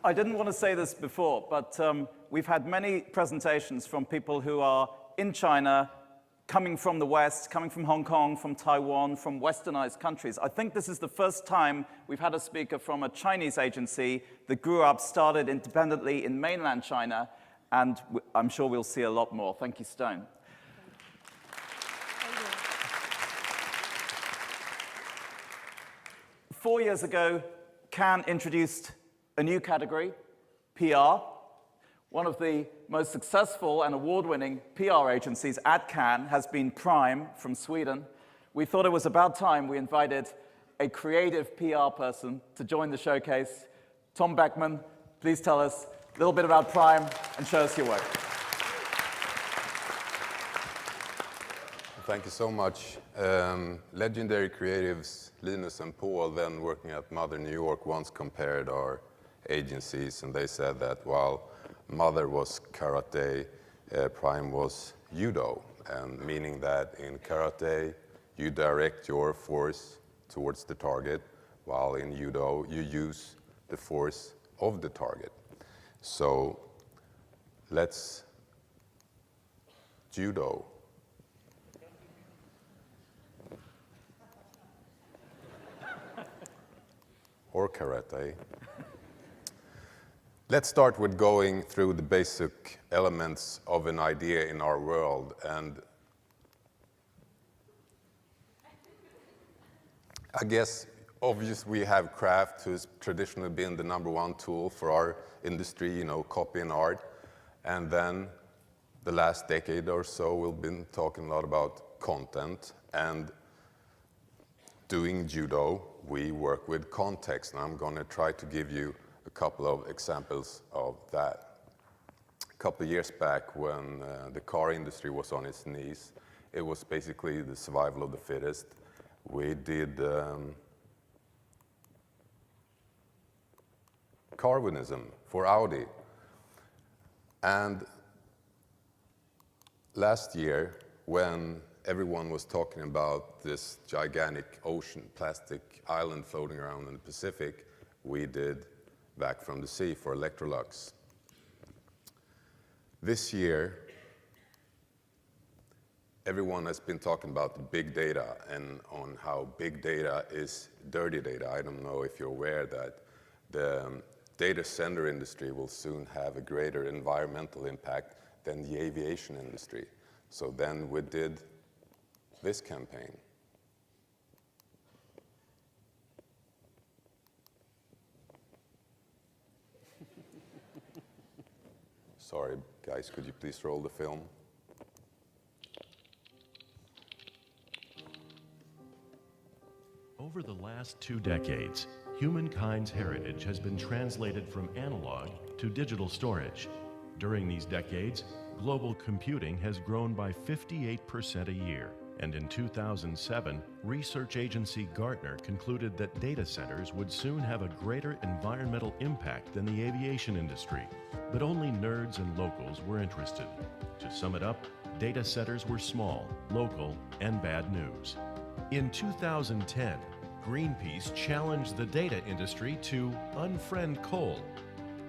I didn't want to say this before, but we've had many presentations from people who are in China, coming from the West, coming from Hong Kong, from Taiwan, from westernized countries. I think this is the first time we've had a speaker from a Chinese agency that grew up, started independently in mainland China, and I'm sure we'll see a lot more. Thank you, Stone. 4 years ago, Cannes introduced a new category, PR. One of the most successful and award-winning PR agencies at Cannes has been Prime from Sweden. We thought it was about time we invited a creative PR person to join the showcase. Tom Beckman, please tell us a little bit about Prime and show us your work. Thank you so much. Legendary creatives Linus and Paul, then working at Mother New York, once compared our agencies, and they said that while Mother was karate, Prime was judo, and meaning that in karate you direct your force towards the target, while in judo you use the force of the target. So let's judo. Or karate. Let's start with going through the basic elements of an idea in our world. And I guess, obviously, we have craft, who's traditionally been the #1 tool for our industry, you know, copy and art. And then the last decade or so, we've been talking a lot about content. And doing judo, we work with context, and I'm going to try to give you a couple of examples of that. A couple of years back, when the car industry was on its knees, it was basically the survival of the fittest. We did Darwinism for Audi. And last year, when everyone was talking about this gigantic ocean, plastic island floating around in the Pacific, we did Back from the Sea for Electrolux. This year, everyone has been talking about the big data and on how big data is dirty data. I don't know if you're aware that the data center industry will soon have a greater environmental impact than the aviation industry. So then we did this campaign. Sorry, guys, could you please roll the film? Over the last 2 decades, humankind's heritage has been translated from analog to digital storage. During these decades, global computing has grown by 58% a year. And in 2007, research agency Gartner concluded that data centers would soon have a greater environmental impact than the aviation industry. But only nerds and locals were interested. To sum it up, data centers were small, local, and bad news. In 2010, Greenpeace challenged the data industry to unfriend coal.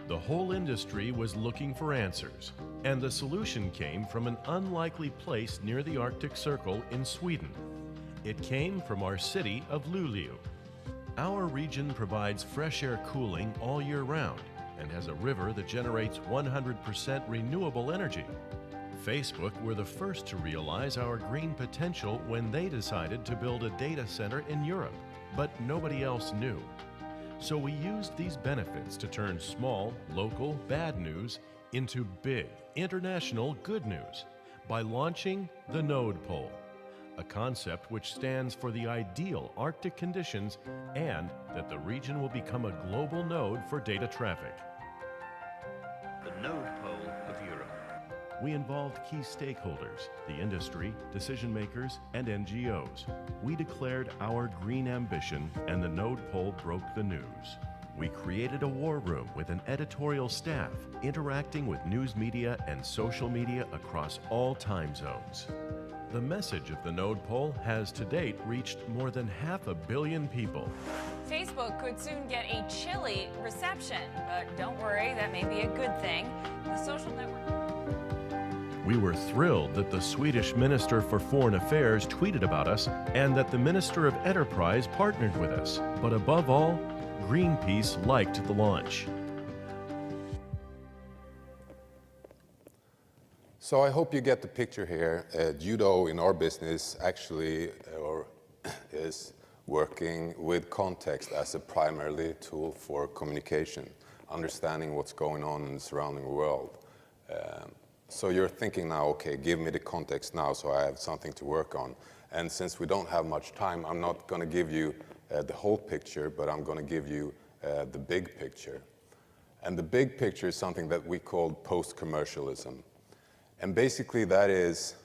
The whole industry was looking for answers, and the solution came from an unlikely place near the Arctic Circle in Sweden. It came from our city of Luleå. Our region provides fresh air cooling all year round and has a river that generates 100% renewable energy. Facebook were the first to realize our green potential when they decided to build a data center in Europe, but nobody else knew. So we used these benefits to turn small, local, bad news into big, international good news by launching the Node Pole, a concept which stands for the ideal Arctic conditions and that the region will become a global node for data traffic. The Node Pole of Europe. We involved key stakeholders, the industry, decision makers, and NGOs. We declared our green ambition, and the Node Pole broke the news. We created a war room with an editorial staff interacting with news media and social media across all time zones. The message of the Node poll has to date reached more than 500 million people. Facebook could soon get a chilly reception, but don't worry, that may be a good thing. The social network. We were thrilled that the Swedish Minister for Foreign Affairs tweeted about us and that the Minister of Enterprise partnered with us. But above all, Greenpeace liked the launch. So I hope you get the picture here. Judo in our business actually is working with context as a primarily tool for communication, understanding what's going on in the surrounding world. So you're thinking now, okay, give me the context now so I have something to work on. And since we don't have much time, I'm not going to give you the whole picture, but I'm going to give you the big picture. And the big picture is something that we call post-commercialism. And basically that is,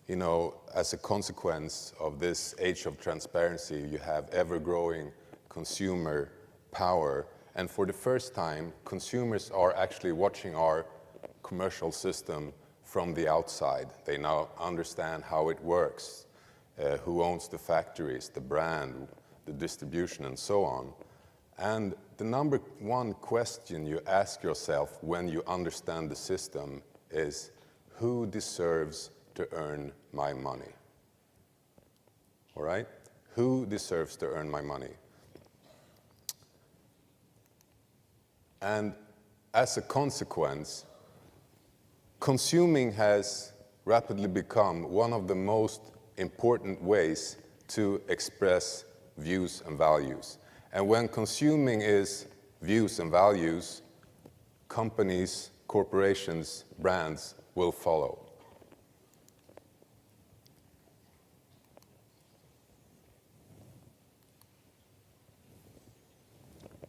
you know, as a consequence of this age of transparency, you have ever-growing consumer power. And for the first time, consumers are actually watching our commercial system from the outside. They now understand how it works, who owns the factories, the brand, the distribution, and so on. And the number one question you ask yourself when you understand the system is, who deserves to earn my money? All right? Who deserves to earn my money? And as a consequence, consuming has rapidly become one of the most important ways to express views and values. And when consuming is views and values, companies, corporations, brands will follow.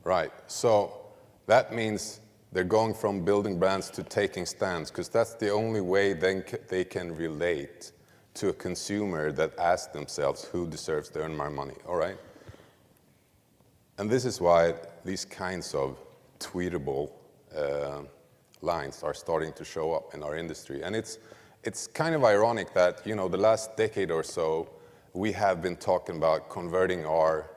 Right, so that means they're going from building brands to taking stands, because that's the only way they can relate to a consumer that asks themselves, who deserves to earn my money, all right? And this is why these kinds of tweetable lines are starting to show up in our industry. And it's kind of ironic that, you know, the last decade or so, we have been talking about converting our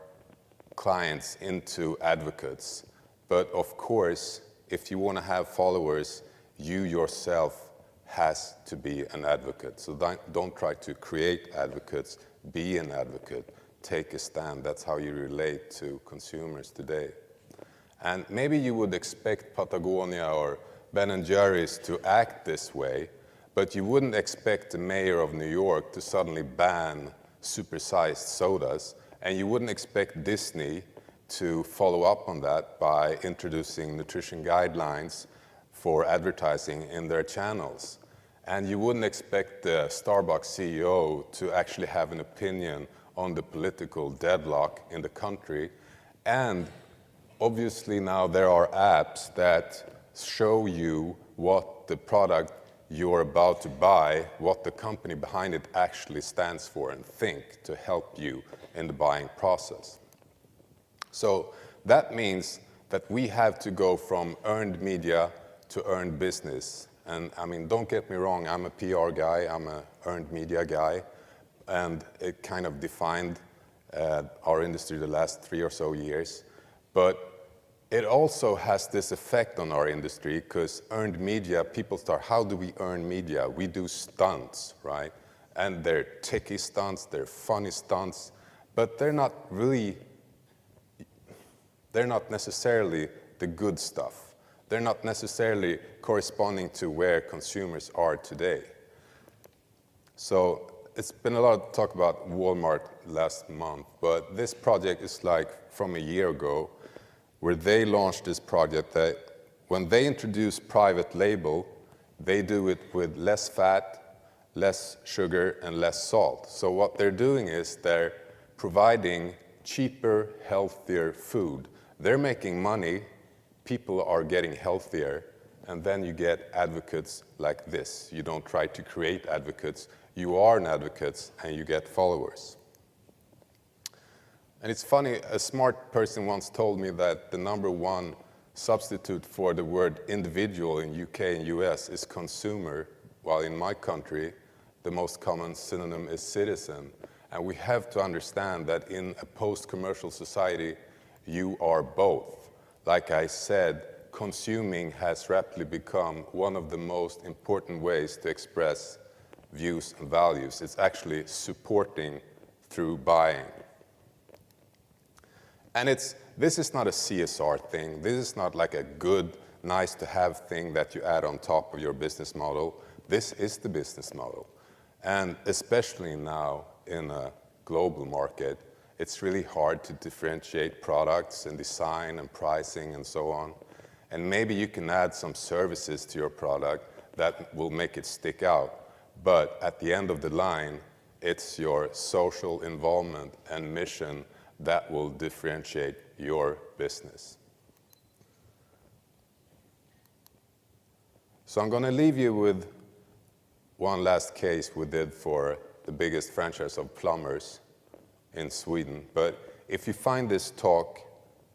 clients into advocates. But of course, if you want to have followers, you yourself has to be an advocate. So don't try to create advocates, be an advocate, take a stand. That's how you relate to consumers today. And maybe you would expect Patagonia or Ben & Jerry's to act this way, but you wouldn't expect the mayor of New York to suddenly ban supersized sodas, and you wouldn't expect Disney to follow up on that by introducing nutrition guidelines for advertising in their channels. And you wouldn't expect the Starbucks CEO to actually have an opinion on the political deadlock in the country. And obviously now there are apps that show you what the product you're about to buy, what the company behind it actually stands for and think to help you in the buying process. So that means that we have to go from earned media to earned business. And I mean, don't get me wrong, I'm a PR guy, I'm an earned media guy, and it kind of defined our industry the last 3 or so years. But it also has this effect on our industry, because earned media, people start, how do we earn media? We do stunts, right? And they're techie stunts, they're funny stunts, but they're not necessarily the good stuff. They're not necessarily corresponding to where consumers are today. So it's been a lot of talk about Walmart last month, but this project is like from a year ago, where they launched this project that when they introduce private label, they do it with less fat, less sugar, and less salt. So what they're doing is they're providing cheaper, healthier food. They're making money, people are getting healthier, and then you get advocates like this. You don't try to create advocates, you are an advocate, and you get followers. And it's funny, a smart person once told me that the #1 substitute for the word individual in UK and US is consumer, while in my country, the most common synonym is citizen. And we have to understand that in a post-commercial society, you are both. Like I said, consuming has rapidly become one of the most important ways to express views and values. It's actually supporting through buying. And this is not a CSR thing. This is not like a good, nice to have thing that you add on top of your business model. This is the business model. And especially now in a global market, it's really hard to differentiate products and design and pricing and so on. And maybe you can add some services to your product that will make it stick out. But at the end of the line, it's your social involvement and mission that will differentiate your business. So I'm going to leave you with one last case we did for the biggest franchise of plumbers in Sweden. But if you find this talk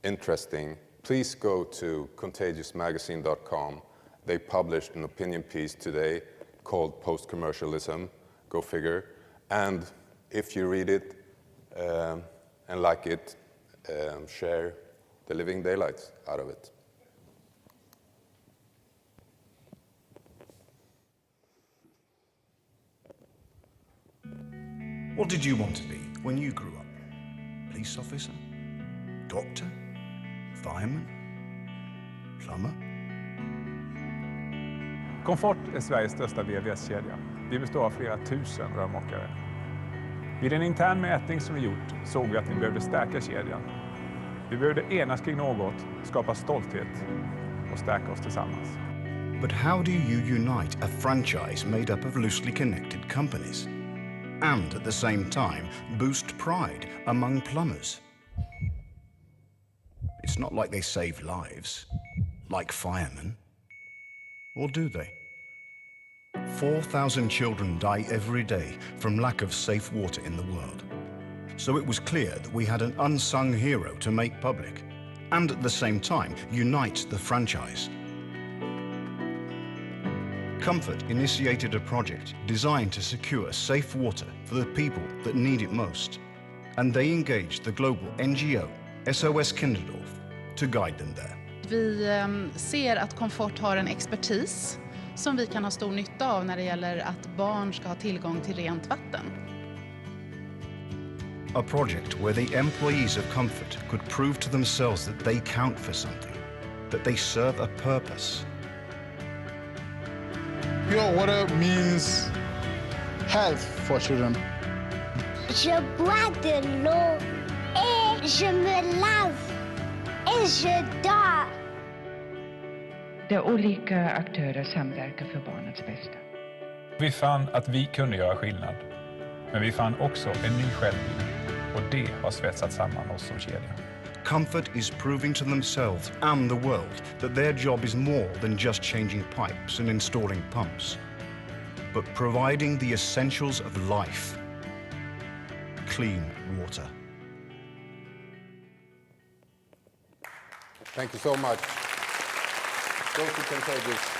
interesting, please go to contagiousmagazine.com. They published an opinion piece today called Post-Commercialism, go figure. And if you read it and like it, share the living daylights out of it. What did you want to be when you grew up? Police officer? Doctor? Fireman? Plumber? Comfort är Sveriges största VVS-kedja. Vi består av flera tusen rörmokare. Vid en intern mätning som vi gjort såg vi att vi behövde stärka kedjan. Vi behövde enas kring något, skapa stolthet och stärka oss tillsammans. But how do you unite a franchise made up of loosely connected companies? And at the same time, boost pride among plumbers? It's not like they save lives, like firemen. Or do they? 4,000 children die every day from lack of safe water in the world. So it was clear that we had an unsung hero to make public, and at the same time, unite the franchise. Comfort initiated a project designed to secure safe water for the people that need it most, and they engaged the global NGO SOS Kinderdorf to guide them there. Vi ser att Comfort har en expertis som vi kan ha stor nytta av när det gäller att barn ska ha tillgång till rent vatten. A project where the employees of Comfort could prove to themselves that they count for something, that they serve a purpose. Pure water means health for children. Je bois de l'eau et je me lave et je dors. Där olika aktörer samverkar för barnets bästa. Vi fann att vi kunde göra skillnad. Men vi fann också en ny självbild. Och det har svetsat samman oss som kedja. Comfort is proving to themselves and the world that their job is more than just changing pipes and installing pumps, but providing the essentials of life. Clean water. Thank you so much. Go to Contagious.